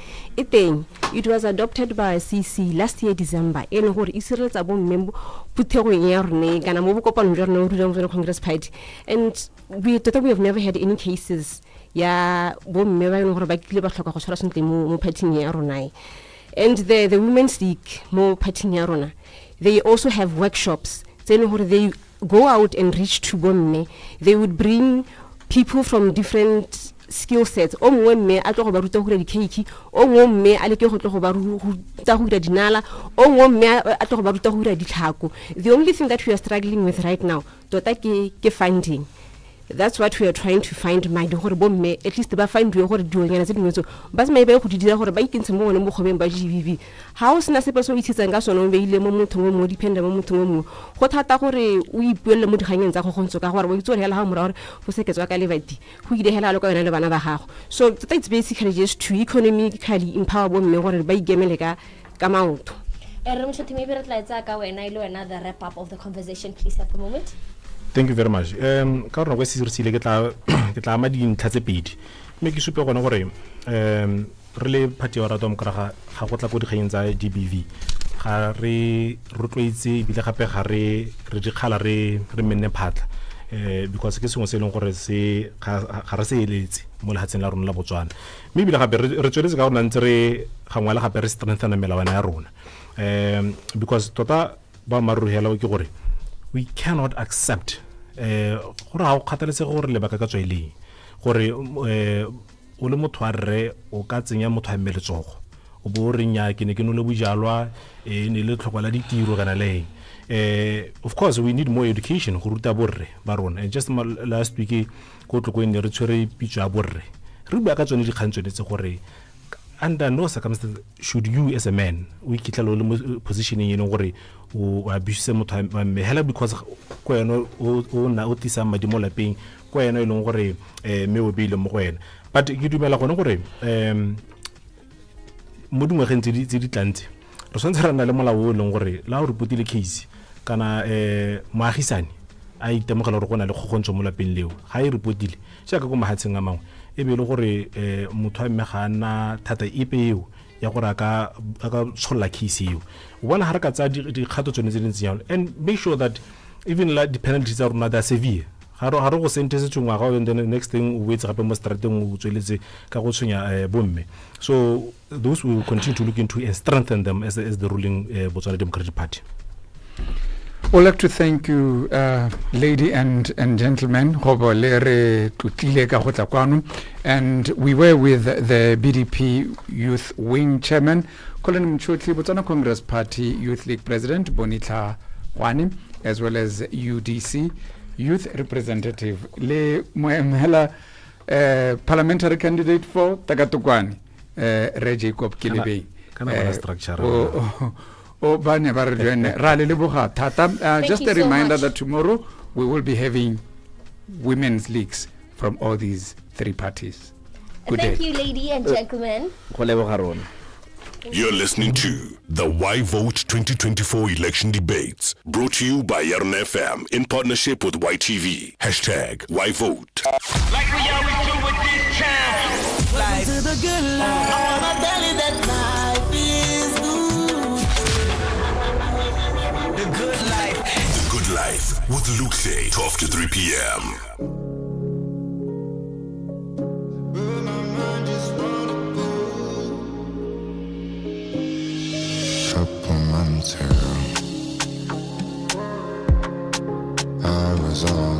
it was adopted by CC last year December ene gore e sireletsa bo mmembo puthegong ya rone kana mo bokopano jwa rona o rutang mo Congress Party and we have never had any cases ya bo mme ba gore ba kile ba tlhoka go tshwara sentle mo party ya rona and the women's league mo party ya rona they also have workshops tsene gore they go out and reach to bo mme they would bring people from different skill sets o mongwe mme a tlo go ba ruta go dira di-cake o mongwe mme a leke go tlo go ba ruta go dira dinala o mongwe mme a tlo go ba ruta go dira ditlhako the only thing that we are struggling with right now tota ke funding that's what we are trying to find my gore bo mme at least ba find gore dionyana tse dingwe tso ba se mai ba go di dira gore ba ikentse mo one mo gobeng ba GBV ha o sena sepe so itshetsang ka sona o beile mo motho mo depend mo motho mo go thata gore o ipuelle mo diganyeng tsa go gontso ka gore o itse gore hela ha mora gore go seketswa ka levati go ile hela le ka yona le bana ba gago so it's basically just to economically empower bo mme gore ba ikemele ka maoto re motho maybe re tla etsa ka wena ile wena the wrap up of the conversation please at the moment. Thank you very much. Ka rona go se re ke tla ma dintlha tse pedi mme ke supe gone gore re le party ya ratwa mokaraga ga go tla go dikgeng tsa GBV ga re rotloetse bile gape ga re dikgala re menne phatla because ke sengwe se leng gore se ga re se eletse mo lehatseng la rona la Botswana mme bile gape re tsweletse ka rona ntse re gangwa le gape re strengthena melawana ya rona because tota ba maruhela ke gore we cannot accept gore ha o kgathaletse gore lebaka ka tsweleng gore o le motho a rre o ka tsenya motho a mmeletsogo o bo re nya ke ne ke no le bujalwa ne le tlhokwa la ditiro kana le of course we need more education go ruta borre ba rona and just last week go tloko ne re tshwere pitso ya borre re bua ka tsone dikgantsone tse gore under no circumstances should you as a man we kitla le positioning eno gore o abuse motho a hela because ko eno o na o tisa madi mo lapeng ko eno e leng gore me o beile mo go ena but ke dumela gone gore mo dingwageng tse di tlantse re swantse re na le molao o leng gore la o repotile case kana moagisane a itemogela gore go na le kgogontso mo lapeng leo ga e repotile jaaka ko mahatsheng a mangwe e be le gore motho a mme ga na thata epe eo ya gore aka tsholla case eo o bona ha re ka tsa dikgato tsone tse dintsi jalo and make sure that even like the penalties are not that severe ha re go sentence tsengwa ga and then the next thing o wetse gape mo strateng o tsweletse ka go tshwenya bomme so those we will continue to look into and strengthen them as the ruling Botswana Democratic Party. I'd like to thank you, lady and gentlemen. And we were with the BDP Youth Wing Chairman, Colin Mchotli, Botswana Congress Party Youth League President, Bonita Wani, as well as UDC Youth Representative, Le Moemhela, parliamentary candidate for Takatukwani, Ray Jacob Kilibey. Just a reminder that tomorrow we will be having women's leagues from all these three parties. Good Thank day. you, lady and gentlemen. You're listening to the Y Vote 2024 election debates, brought to you by YaronaFM in partnership with YTV. Hashtag Y Vote. Like we always do with this town. Welcome to the good life. I wanna tell you that life is good. The good life. The good life. with Luke Shay, 12 to 3 p.m. Couple months ago, I was all